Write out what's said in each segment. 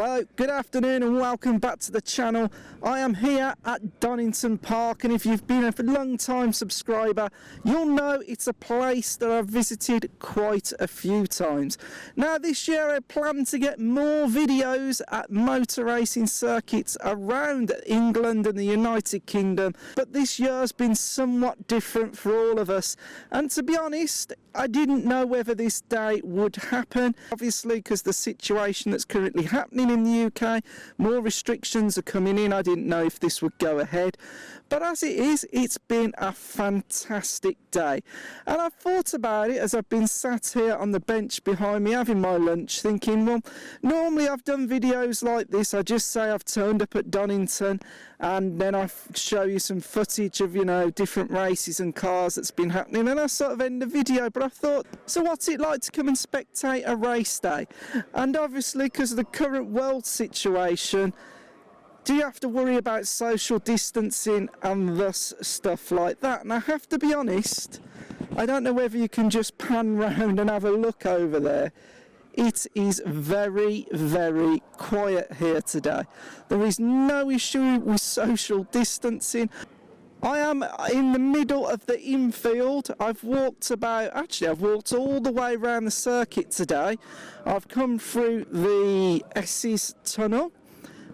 Hello, good afternoon and welcome back to the channel. I am here at Donington Park, and if you've been a long time subscriber, you'll know it's a place that I've visited quite a few times. Now this year I plan to get more videos at motor racing circuits around England and the United Kingdom, but this year's been somewhat different for all of us, and to be honest, I didn't know whether this day would happen, obviously because the situation that's currently happening in the UK, more restrictions are coming in. I didn't know if this would go ahead, but as it is, it's been a fantastic day. And I've thought about it as I've been sat here on the bench behind me having my lunch, thinking, well, normally I've done videos like this, I just say I've turned up at Donington and then I show you some footage of, you know, different races and cars that's been happening, and I sort of end the video. But I thought, so what's it like to come and spectate a race day? And obviously because of the current world situation, do you have to worry about social distancing and thus stuff like that? And I have to be honest, I don't know whether you can just pan round and have a look over there. It is very, very quiet here today. There is no issue with social distancing. I am in the middle of the infield. I've walked all the way around the circuit today. I've come through the Essex tunnel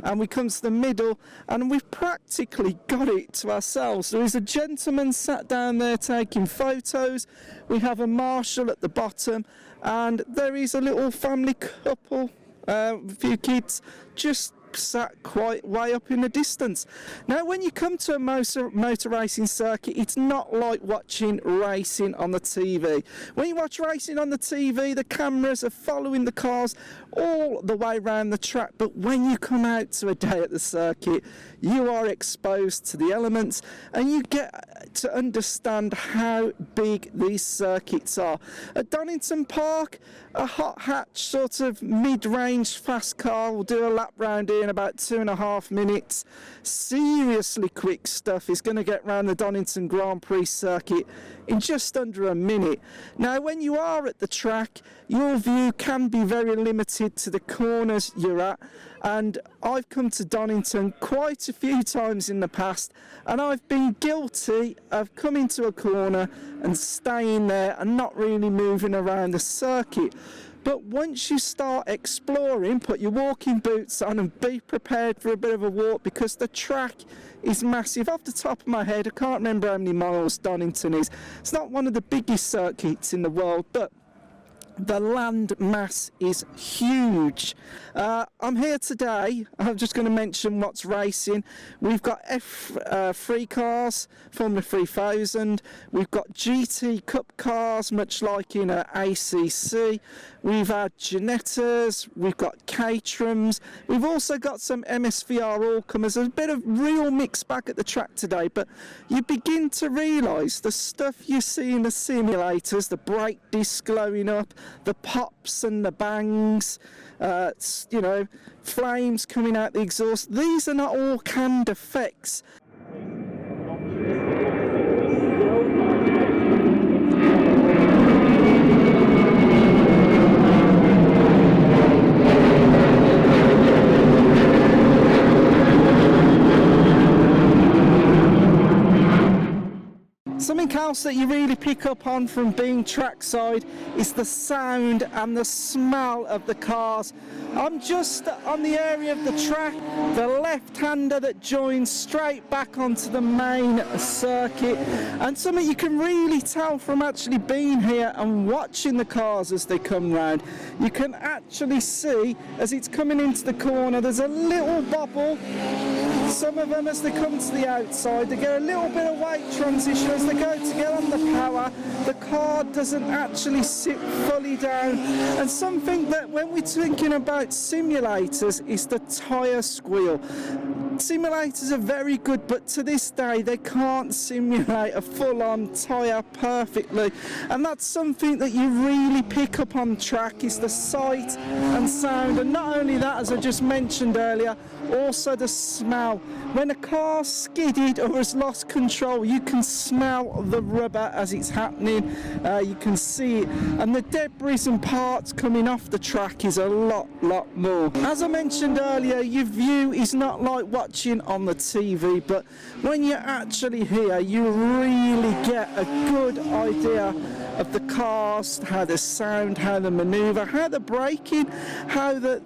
and we come to the middle and we've practically got it to ourselves. There is a gentleman sat down there taking photos. We have a marshal at the bottom, and there is a little family couple, a few kids, just sat quite way up in the distance. Now when you come to a motor racing circuit, it's not like watching racing on the TV. When you watch racing on the TV, the cameras are following the cars all the way around the track, but when you come out to a day at the circuit, you are exposed to the elements and you get to understand how big these circuits are. At Donington Park, a hot hatch sort of mid-range fast car will do a lap round here in about 2.5 minutes. Seriously quick stuff is going to get round the Donington Grand Prix circuit in just under a minute. Now when you are at the track, your view can be very limited to the corners you're at, and I've come to Donington quite a few times in the past and I've been guilty of coming to a corner and staying there and not really moving around the circuit. But once you start exploring, put your walking boots on and be prepared for a bit of a walk, because the track is massive. Off the top of my head, I can't remember how many miles Donington is. It's not one of the biggest circuits in the world, but the land mass is huge. I'm here today. I'm just going to mention what's racing. We've got F3 cars, Formula 3000. We've got GT Cup cars, much like in ACC. We've had Ginettas. We've got Caterhams. We've also got some MSVR all-comers. There's a bit of real mix back at the track today, but you begin to realise the stuff you see in the simulators, the brake disc glowing up, the pops and the bangs, you know, flames coming out the exhaust. These are not all canned effects. Something else that you really pick up on from being trackside is the sound and the smell of the cars. I'm just on the area of the track, the left-hander that joins straight back onto the main circuit, and something you can really tell from actually being here and watching the cars as they come round. You can actually see as it's coming into the corner, there's a little bobble. Some of them, as they come to the outside, they get a little bit of weight transition as they go to get on the power. The car doesn't actually sit fully down. And something that when we're thinking about simulators is the tyre squeal. Simulators are very good, but to this day they can't simulate a full-on tyre perfectly, and that's something that you really pick up on track, is the sight and sound. And not only that, as I just mentioned earlier, also the smell. When a car's skidded or has lost control, you can smell the rubber as it's happening, you can see it, and the debris and parts coming off the track is a lot more. As I mentioned earlier, your view is not like watching on the TV, but when you're actually here, you really get a good idea of the cars, how they sound, how they manoeuvre, how they're braking, how the,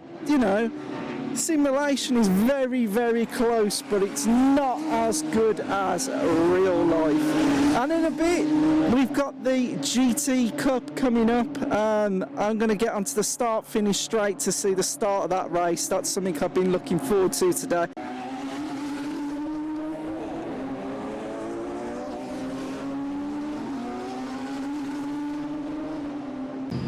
simulation is very close, but it's not as good as real life. And in a bit, we've got the GT Cup coming up. I'm going to get onto the start-finish straight to see the start of that race. That's something I've been looking forward to today.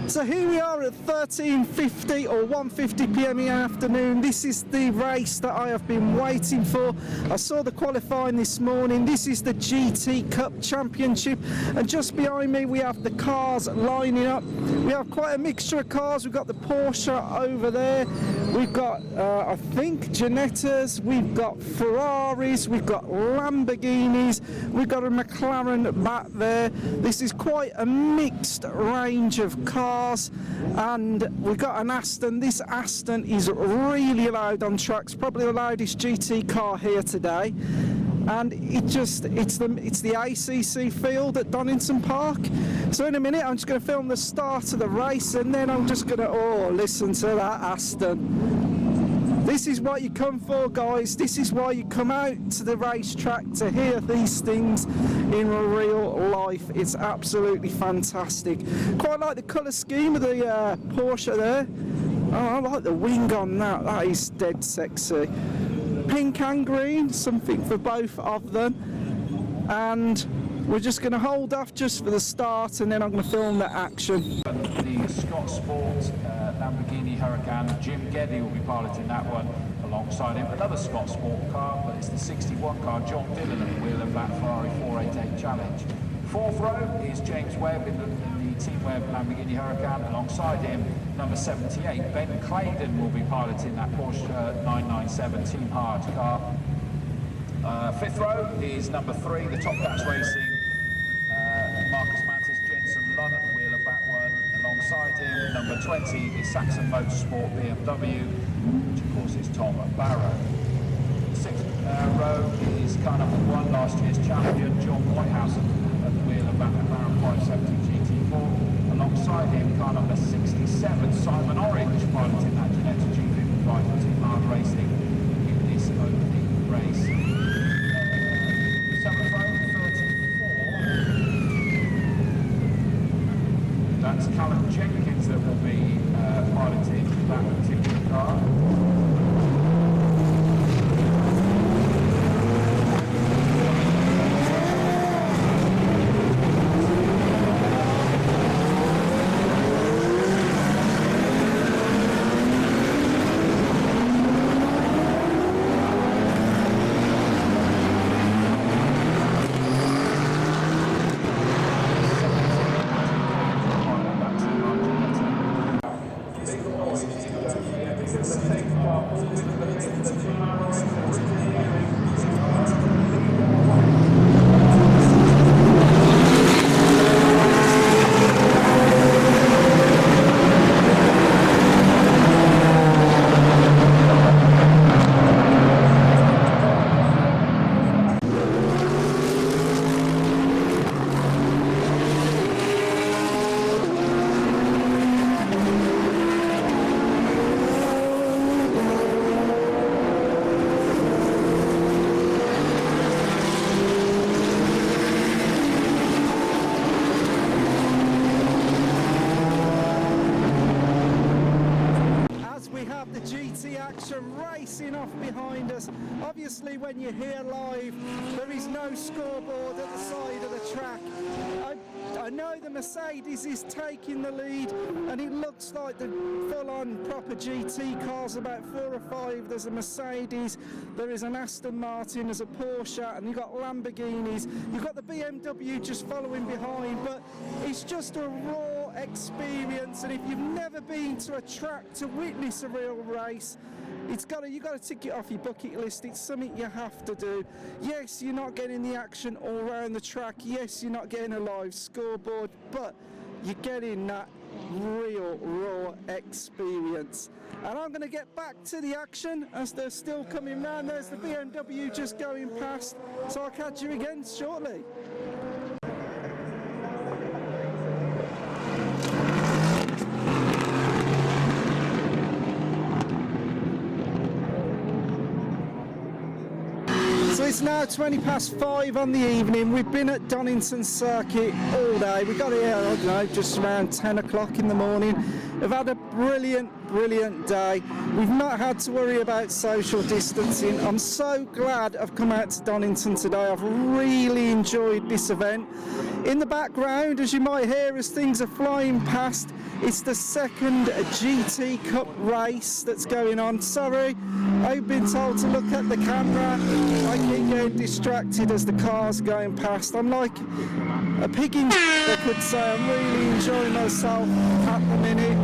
So here we are at 13:50 or 1:50 p.m. in the afternoon. This is the race that I have been waiting for. I saw the qualifying this morning. This is the GT Cup Championship, and just behind me we have the cars lining up. We have quite a mixture of cars. We've got the Porsche over there. We've got, I think, Ginettas. We've got Ferraris. We've got Lamborghinis. We've got a McLaren back there. This is quite a mixed range of cars. And we've got an Aston. This Aston is really loud on tracks, probably the loudest GT car here today. And it's the ACC field at Donington Park. So in a minute I'm just going to film the start of the race, and then I'm just going to listen to that Aston. This is what you come for, guys. This is why you come out to the racetrack, to hear these things in real life. It's absolutely fantastic. Quite like the colour scheme of the Porsche there. Oh, I like the wing on that. That is dead sexy. Pink and green, something for both of them. And we're just going to hold off just for the start, and then I'm going to film the action. The Scott Sport Lamborghini Huracan, Jim Geddy will be piloting that one alongside him. Another Scott Sport car, but it's the 61 car, John Dillon at the wheel of that Ferrari 488 Challenge. Fourth row is James Webb in the Team Webb Lamborghini Huracan. Alongside him, number 78, Ben Claydon will be piloting that Porsche 997 Team Hard car. Fifth row is number 3, the Top Gas Racing, Marcus Mantis, Jensen Lunn at the wheel of that one. Alongside him, number 20 is Saxon Motorsport BMW, which of course is Tom Barrow. Sixth row is car number 1, last year's champion, John Whitehausen at the wheel of that McLaren 570 GT4. Alongside him, car number 67, Simon Orange, piloting that Ginetta G55 for Team Hard Racing in this opening race. Seventh row, 34. That's Callum Jenkins that will be piloting that particular car. Racing off behind us. Obviously when you're here live there is no scoreboard at the side of the track. I know the Mercedes is taking the lead, and it looks like the full-on proper GT cars, about 4 or 5. There's a Mercedes, there is an Aston Martin, there's a Porsche, and you've got Lamborghinis. You've got the BMW just following behind, but it's just a raw experience, and if you've never been to a track to witness a real race, you've got to tick it off your bucket list. It's something you have to do. Yes, you're not getting the action all around the track. Yes, you're not getting a live scoreboard, but you're getting that real raw experience. And I'm going to get back to the action as they're still coming round. There's the BMW just going past, so I'll catch you again shortly. So it's now 5:20 on the evening. We've been at Donington Circuit all day. We got here, I don't know, just around 10 o'clock in the morning. We've had a brilliant day. We've not had to worry about social distancing. I'm so glad I've come out to Donington today. I've really enjoyed this event. In the background, as you might hear as things are flying past, it's the second GT Cup race that's going on. Sorry, I've been told to look at the camera. I keep getting distracted as the car's going past. I'm like a pig in I could say. I'm really enjoying myself at the minute.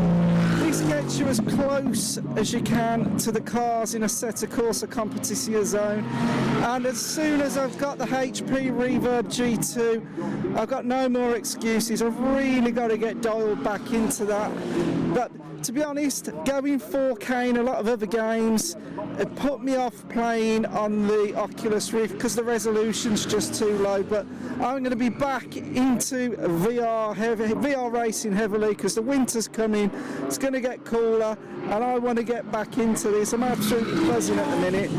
This gets you as close as you can to the cars in a Assetto Corsa Competizione zone, and as soon as I've got the HP Reverb G2, I've got no more excuses. I've really got to get dialed back into that. But to be honest, going 4K in a lot of other games, it put me off playing on the Oculus Rift because the resolution's just too low. But I'm going to be back into VR racing heavily because the winter's coming. It's going to get cooler, and I want to get back into this. I'm absolutely buzzing at the minute.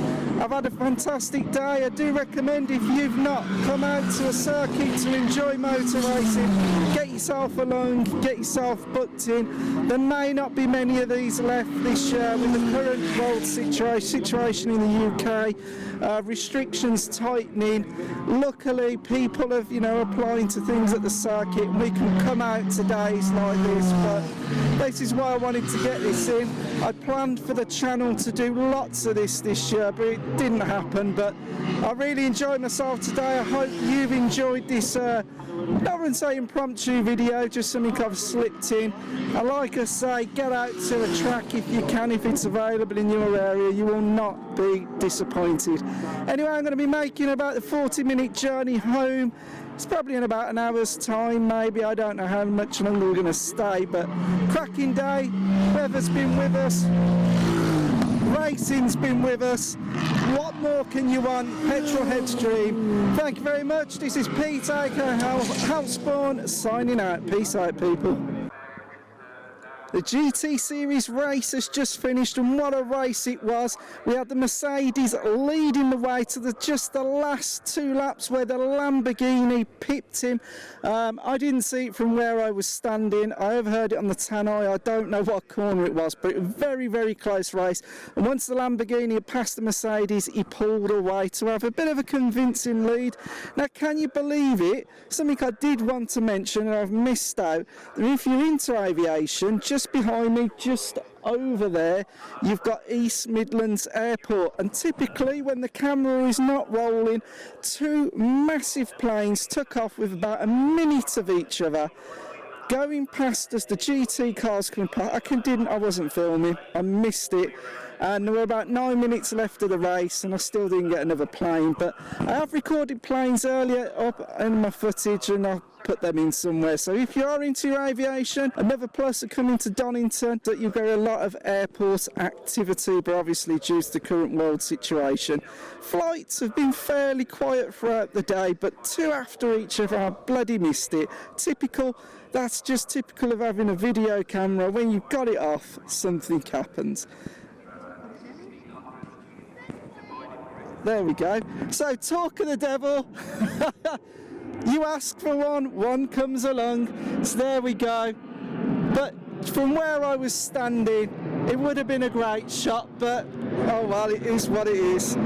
I've had a fantastic day. I do recommend, if you've not come out to a circuit to enjoy motor racing, get yourself along, get yourself booked in. There may not be many of these left this year with the current world situation in the UK, restrictions tightening. Luckily, people have, applying to things at the circuit, and we can come out to days like this. But this is why I wanted to get this in. I planned for the channel to do lots of this year, but it didn't happen. But I really enjoyed myself today. I hope you've enjoyed this not going to say impromptu video, just something I've slipped in. And like I say, get out to a track if you can, if it's available in your area. You will not be disappointed. Anyway, I'm going to be making about a 40-minute journey home. It's probably in about an hour's time, maybe. I don't know how much longer we're going to stay, but cracking day. Weather's been with us. Racing's been with us. What more can you want? Petrolhead's dream. Thank you very much. This is Pete Aker, Hellspawn, signing out. Peace out, people. The GT Series race has just finished, and what a race it was. We had the Mercedes leading the way to just the last 2 laps where the Lamborghini pipped him. I didn't see it from where I was standing. I overheard it on the tannoy. I don't know what corner it was, but it was a very close race. And once the Lamborghini had passed the Mercedes, he pulled away to have a bit of a convincing lead. Now, can you believe it? Something I did want to mention and I've missed out. If you're into aviation, just behind me, just over there, you've got East Midlands Airport, and typically when the camera is not rolling, 2 massive planes took off with about a minute of each other, going past us, the GT cars coming past. I wasn't filming, I missed it, and there were about 9 minutes left of the race and I still didn't get another plane. But I have recorded planes earlier up in my footage, and I'll put them in somewhere. So if you are into your aviation, another plus of coming to Donington, that you've got a lot of airport activity, but obviously due to the current world situation, flights have been fairly quiet throughout the day, but 2 after each other, I bloody missed it. Typical. That's just typical of having a video camera. When you've got it off, something happens. There we go. So, talk of the devil. You ask for one comes along. So there we go. But from where I was standing, it would have been a great shot, but oh well, it is what it is.